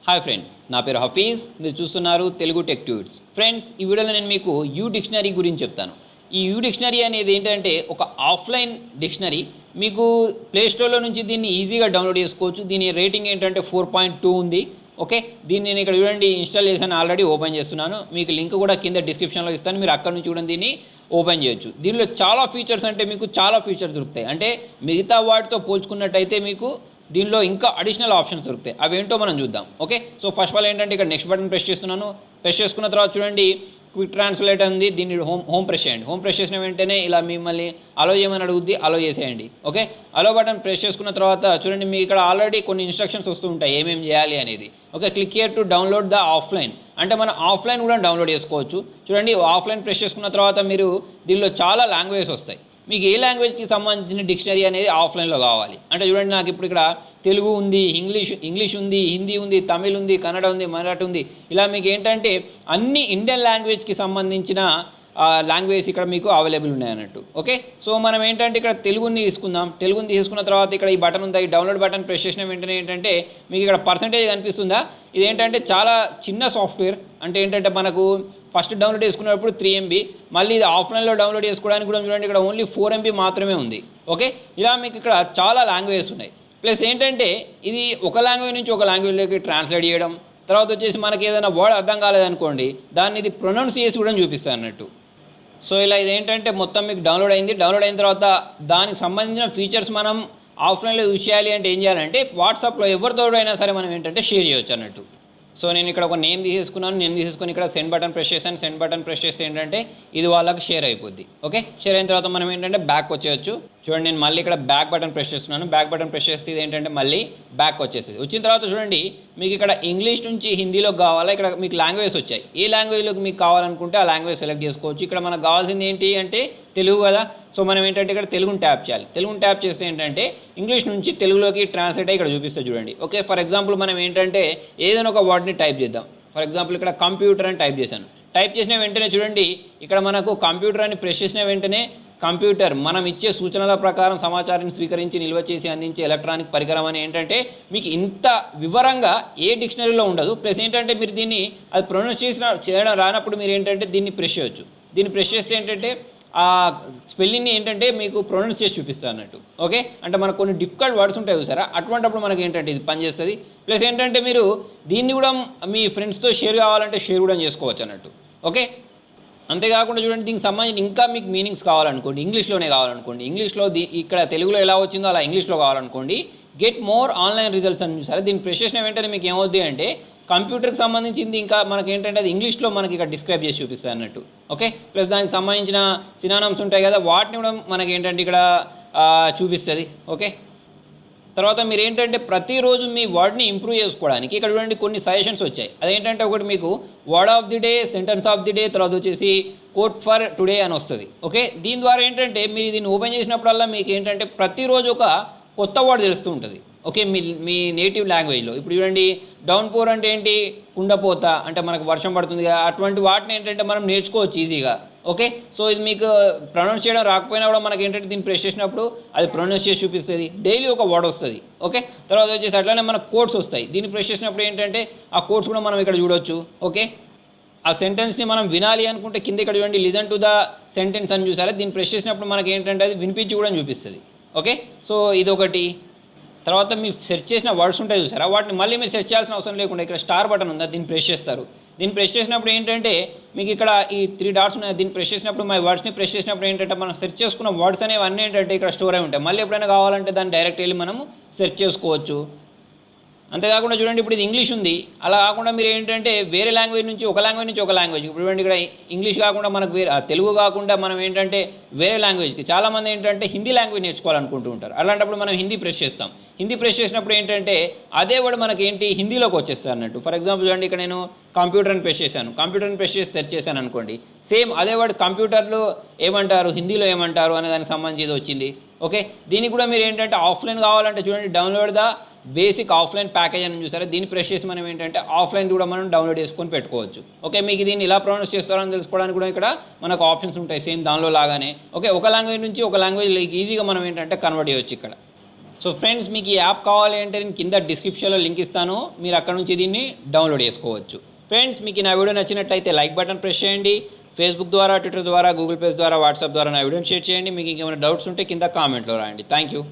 Hi friends, నా పేరు హఫీజ్. మీరు చూస్తున్నారు తెలుగు టెక్ ట్యూట్స్. ఫ్రెండ్స్, ఈ వీడియోలో నేను మీకు యూ డిక్షనరీ గురించి చెప్తాను. ఈ యూ డిక్షనరీ అనేది ఏంటంటే ఒక ఆఫ్లైన్ డిక్షనరీ. మీకు ప్లేస్టోర్లో నుంచి దీన్ని ఈజీగా డౌన్లోడ్ చేసుకోవచ్చు. దీని రేటింగ్ ఏంటంటే 4.2 ఉంది. ఓకే, దీన్ని నేను ఇక్కడ చూడండి ఇన్స్టాల్ చేశాను, ఆల్రెడీ ఓపెన్ చేస్తున్నాను. మీకు లింక్ కూడా కింద డిస్క్రిప్షన్లో ఇస్తాను, మీరు అక్కడ నుంచి కూడా దీన్ని ఓపెన్ చేయొచ్చు. దీనిలో చాలా ఫీచర్స్ అంటే మీకు చాలా ఫీచర్స్ దొరుకుతాయి. అంటే మిగతా వాటితో పోల్చుకున్నట్టయితే మీకు దీనిలో ఇంకా అడిషనల్ ఆప్షన్స్ దొరుకుతాయి. అవేంటో మనం చూద్దాం. Okay, so first of all ఏంటంటే ఇక్కడ నెక్స్ట్ బటన్ ప్రెస్ చేస్తున్నాను. ప్రెస్ చేసుకున్న తర్వాత చూడండి క్విక్ ట్రాన్స్లేట్ ఉంది. దీన్ని హోమ్ ప్రెస్ చేయండి. హోమ్ ప్రెస్ చేసిన వెంటనే ఇలా మిమ్మల్ని అలో చేయమని అడుగుద్ది, అలో చేసేయండి. ఓకే, అలో బటన్ ప్రెస్ చేసుకున్న తర్వాత చూడండి మీకు ఇక్కడ ఆల్రెడీ కొన్ని ఇన్స్ట్రక్షన్స్ వస్తూ ఉంటాయి ఏమేమి చేయాలి అనేది. Okay, click here to download the offline, అంటే మనం ఆఫ్లైన్ కూడా డౌన్లోడ్ చేసుకోవచ్చు. చూడండి ఆఫ్లైన్ ప్రెస్ చేసుకున్న తర్వాత మీరు దీనిలో చాలా లాంగ్వేజెస్ వస్తాయి. మీకు ఏ లాంగ్వేజ్కి సంబంధించిన డిక్షనరీ అనేది ఆఫ్లైన్లో కావాలి అంటే చూడండి, నాకు ఇప్పుడు ఇక్కడ తెలుగు ఉంది, ఇంగ్లీష్ ఉంది, హిందీ ఉంది, తమిళ్ ఉంది, కన్నడ ఉంది, మరాఠీ ఉంది. ఇలా మీకు ఏంటంటే అన్ని ఇండియన్ లాంగ్వేజ్కి సంబంధించిన లాంగ్వేజ్ ఇక్కడ మీకు అవైలబుల్ ఉన్నాయన్నట్టు. ఓకే, సో మనం ఏంటంటే ఇక్కడ తెలుగుని తీసుకుందాం. తెలుగుని తీసుకున్న తర్వాత ఇక్కడ ఈ బటన్ ఉంది, ఈ డౌన్లోడ్ బటన్ ప్రెస్ చేసిన వెంటనే ఏంటంటే మీకు ఇక్కడ పర్సంటేజ్ కనిపిస్తుందా. ఇదేంటంటే చాలా చిన్న సాఫ్ట్వేర్. అంటే ఏంటంటే మనకు ఫస్ట్ డౌన్లోడ్ చేసుకున్నప్పుడు 3 MB, మళ్ళీ ఇది ఆఫ్లైన్లో డౌన్లోడ్ చేసుకోవడానికి కూడా చూడండి ఇక్కడ ఓన్లీ 4 MB మాత్రమే ఉంది. ఓకే, ఇలా మీకు ఇక్కడ చాలా లాంగ్వేజెస్ ఉన్నాయి. ప్లస్ ఏంటంటే ఇది ఒక లాంగ్వేజ్ నుంచి ఒక లాంగ్వేజ్లోకి ట్రాన్స్లేట్ చేయడం, తర్వాత వచ్చేసి మనకి ఏదైనా వర్డ్ అర్థం కాలేదనుకోండి దాన్ని ఇది ప్రొనౌన్స్ చేసి కూడా చూపిస్తాను అన్నట్టు. సో ఇలా ఇదేంటంటే మొత్తం మీకు డౌన్లోడ్ అయింది. డౌన్లోడ్ అయిన తర్వాత దానికి సంబంధించిన ఫీచర్స్ మనం ఆఫ్లైన్లో యూజ్ చేయాలి అంటే ఏం చేయాలంటే వాట్సాప్లో ఎవరితో అయినా సరే మనం ఏంటంటే షేర్ చేయొచ్చు అన్నట్టు. సో నేను ఇక్కడ ఒక నేమ్ తీసేసుకున్నాను. నేమ్ తీసేసుకొని ఇక్కడ సెండ్ బటన్ ప్రెస్ చేశాను. సెండ్ బటన్ ప్రెస్ చేస్తే ఏంటంటే ఇది వాళ్ళకి షేర్ అయిపోద్ది. ఓకే, షేర్ అయిన తర్వాత మనం ఏంటంటే బ్యాక్ వచ్చేయచ్చు. చూడండి నేను మళ్ళీ ఇక్కడ బ్యాక్ బటన్ ప్రెస్ చేస్తున్నాను. బ్యాక్ బటన్ ప్రెస్ చేస్తే ఇది ఏంటంటే మళ్ళీ బ్యాక్ వచ్చేస్తుంది. వచ్చిన తర్వాత చూడండి మీకు ఇక్కడ ఇంగ్లీష్ నుంచి హిందీలోకి కావాలా, ఇక్కడ మీకు లాంగ్వేజ్ వచ్చాయి. ఏ లాంగ్వేజ్లోకి మీకు కావాలనుకుంటే ఆ లాంగ్వేజ్ సెలెక్ట్ చేసుకోవచ్చు. ఇక్కడ మనకు కావాల్సింది ఏంటి అంటే తెలుగు కదా. సో మనం ఏంటంటే ఇక్కడ తెలుగుని ట్యాప్ చేయాలి. తెలుగుని ట్యాప్ చేస్తే ఏంటంటే ఇంగ్లీష్ నుంచి తెలుగులోకి ట్రాన్స్లేట్ అయ్యి ఇక్కడ చూపిస్తుంది చూడండి. ఓకే, ఫర్ ఎగ్జాంపుల్ మనం ఏంటంటే ఏదైనా ఒక వర్డ్ని టైప్ చేద్దాం. ఫర్ ఎగ్జాంపుల్ ఇక్కడ కంప్యూటర్ అని టైప్ చేశాను. టైప్ చేసిన వెంటనే చూడండి ఇక్కడ మనకు కంప్యూటర్ అని ప్రెస్ చేసిన వెంటనే కంప్యూటర్ మనం ఇచ్చే సూచనల ప్రకారం సమాచారాన్ని స్వీకరించి నిల్వ చేసి అందించే ఎలక్ట్రానిక్ పరికరం అని ఏంటంటే మీకు ఇంత వివరంగా ఏ డిక్షనరీలో ఉండదు. ప్లస్ ఏంటంటే మీరు దీన్ని అది ప్రొనౌన్స్ చేయడం రానప్పుడు మీరు ఏంటంటే దీన్ని ప్రెస్ చేయొచ్చు. దీన్ని ప్రెస్ చేస్తే ఏంటంటే ఆ స్పెల్లింగ్ని ఏంటంటే మీకు ప్రొనౌన్స్ చేసి చూపిస్తుంది అన్నట్టు. ఓకే, అంటే మనకు కొన్ని డిఫికల్ట్ వర్డ్స్ ఉంటాయి చూసారా, అటువంటిప్పుడు మనకి ఏంటంటే ఇది పనిచేస్తుంది. ప్లస్ ఏంటంటే మీరు దీన్ని కూడా మీ ఫ్రెండ్స్తో షేర్ కావాలంటే షేర్ కూడా చేసుకోవచ్చు అన్నట్టు. ఓకే, అంతేకాకుండా చూడండి దీనికి సంబంధించి ఇంకా మీకు మీనింగ్స్ కావాలనుకోండి, ఇంగ్లీష్లోనే కావాలనుకోండి, ఇంగ్లీష్లో ఇక్కడ తెలుగులో ఎలా వచ్చిందో అలా ఇంగ్లీష్లో కావాలనుకోండి, గెట్ మోర్ ఆన్లైన్ రిజల్ట్స్ అని చూసారా. దీన్ని ప్రెస్ చేసిన వెంటనే మీకు ఏమవుద్ది అంటే కంప్యూటర్కి సంబంధించింది ఇంకా మనకి ఏంటంటే అది ఇంగ్లీష్లో మనకి ఇక్కడ డిస్క్రైబ్ చేసి చూపిస్తుంది అన్నట్టు. ఓకే, ప్లస్ దానికి సంబంధించిన సినానమ్స్ ఉంటాయి కదా, వాటిని కూడా మనకి ఏంటంటే ఇక్కడ చూపిస్తుంది. ఓకే, తర్వాత మీరు ఏంటంటే ప్రతిరోజు మీ వర్డ్ని ఇంప్రూవ్ చేసుకోవడానికి ఇక్కడ చూడండి కొన్ని సజెషన్స్ వచ్చాయి. అదేంటంటే ఒకటి మీకు word of the day, sentence of the day, తర్వాత వచ్చేసి కోట్ ఫర్ టుడే అని వస్తుంది. ఓకే, దీని ద్వారా ఏంటంటే మీరు దీన్ని ఓపెన్ చేసినప్పుడల్లా మీకు ఏంటంటే ప్రతిరోజు ఒక కొత్త వర్డ్ తెలుస్తూ ఉంటుంది. ఓకే, మీ నేటివ్ లాంగ్వేజ్లో. ఇప్పుడు చూడండి డౌన్ పోర్ అంటే ఏంటి, కుండపోత అంటే మనకు వర్షం పడుతుంది కదా, అటువంటి వాటిని ఏంటంటే మనం నేర్చుకోవచ్చు ఈజీగా. ఓకే, సో ఇది మీకు ప్రొనౌన్స్ చేయడం రాకపోయినా కూడా మనకి ఏంటంటే దీన్ని ప్రెస్ చేసినప్పుడు అది ప్రొనౌన్స్ చేసి చూపిస్తుంది. డైలీ ఒక వర్డ్ వస్తుంది. ఓకే, తర్వాత వచ్చేసి అట్లానే మనకు కోడ్స్ వస్తాయి. దీన్ని ప్రెస్ చేసినప్పుడు ఏంటంటే ఆ కోడ్స్ కూడా మనం ఇక్కడ చూడొచ్చు. ఓకే, ఆ సెంటెన్స్ని మనం వినాలి అనుకుంటే కింద ఇక్కడ చూడండి లిజన్ టు ద సెంటెన్స్ అని చూసారా, దీన్ని ప్రెస్ చేసినప్పుడు మనకి ఏంటంటే అది వినిపించి కూడా చూపిస్తుంది. ఓకే, సో ఇదొకటి. తర్వాత మీరు సెర్చ్ చేసిన వర్డ్స్ ఉంటాయి చూసారా, వాటిని మళ్ళీ మీరు సెర్చ్ చేయాల్సిన అవసరం లేకుండా ఇక్కడ స్టార్ బటన్ ఉందా, దీన్ని ప్రెస్ చేస్తారు. దీన్ని ప్రెస్ చేసినప్పుడు ఏంటంటే మీకు ఇక్కడ ఈ 3 డాట్స్ ఉన్నాయి. దీన్ని ప్రెస్ చేసినప్పుడు మై వర్డ్స్ని ప్రెస్ చేసినప్పుడు ఏంటంటే మనం సెర్చ్ చేసుకున్న వర్డ్స్ అనేవి అన్నీ ఏంటంటే ఇక్కడ స్టోర్ అయి ఉంటాయి. మళ్ళీ ఎప్పుడైనా కావాలంటే దాన్ని డైరెక్ట్ వెళ్ళి మనము సెర్చ్ చేసుకోవచ్చు. అంతేకాకుండా చూడండి ఇప్పుడు ఇది ఇంగ్లీష్ ఉంది, అలా కాకుండా మీరు ఏంటంటే వేరే లాంగ్వేజ్ నుంచి ఒక లాంగ్వేజ్ ఇప్పుడు చూడండి ఇక్కడ ఇంగ్లీష్ కాకుండా మనకు తెలుగు కాకుండా మనం ఏంటంటే వేరే లాంగ్వేజ్కి చాలామంది ఏంటంటే హిందీ లాంగ్వేజ్ నేర్చుకోవాలనుకుంటూ ఉంటారు. అలాంటప్పుడు మనం హిందీ ప్రెస్ చేస్తాం. హిందీ ప్రెస్ చేసినప్పుడు ఏంటంటే అదే వర్డ్ మనకి ఏంటి హిందీలోకి వచ్చేస్తుంది అన్నట్టు. ఫర్ ఎగ్జాంపుల్ చూడండి ఇక్కడ నేను కంప్యూటర్ని ప్రెస్ చేశాను. కంప్యూటర్ని ప్రెస్ చేసి సెర్చ్ చేశాను అనుకోండి, సేమ్ అదే వర్డ్ కంప్యూటర్లో ఏమంటారు, హిందీలో ఏమంటారు అనే దానికి సంబంధించి వచ్చింది. ఓకే, దీనికి కూడా మీరు ఏంటంటే ఆఫ్లైన్ కావాలంటే చూడండి download the basic offline package అని చూసారా, దీన్ని ప్రెస్ చేసి మనం ఏంటంటే ఆఫ్లైన్ కూడా మనం డౌన్లోడ్ చేసుకొని పెట్టుకోవచ్చు. ఓకే, మీకు దీన్ని ఇలా ప్రొనౌన్స్ చేస్తారని తెలుసుకోవడానికి కూడా ఇక్కడ మనకు ఆప్షన్స్ ఉంటాయి సేమ్ దానిలో లాగానే. ఓకే, ఒక లాంగ్వేజ్ నుంచి ఒక లాంగ్వేజ్ ఈజీగా మనం ఏంటంటే కన్వర్ట్ చేయవచ్చు ఇక్కడ. సో ఫ్రెండ్స్, మీకు ఈ యాప్ కావాలి అంటే నేను కింద డిస్క్రిప్షన్లో లింక్ ఇస్తాను, మీరు అక్కడ నుంచి దీన్ని డౌన్లోడ్ చేసుకోవచ్చు. ఫ్రెండ్స్, మీకు నా వీడియో నచ్చినట్లయితే లైక్ బటన్ ప్రెస్ చేయండి. ఫేస్బుక్ ద్వారా, ట్విట్టర్ ద్వారా, గూగుల్ ప్లస్ ద్వారా, వాట్సాప్ ద్వారా నా వీడియోని షేర్ చేయండి. మీకు ఇంకేమైనా డౌట్స్ ఉంటే కింద కామెంట్లో రాయండి. Thank you.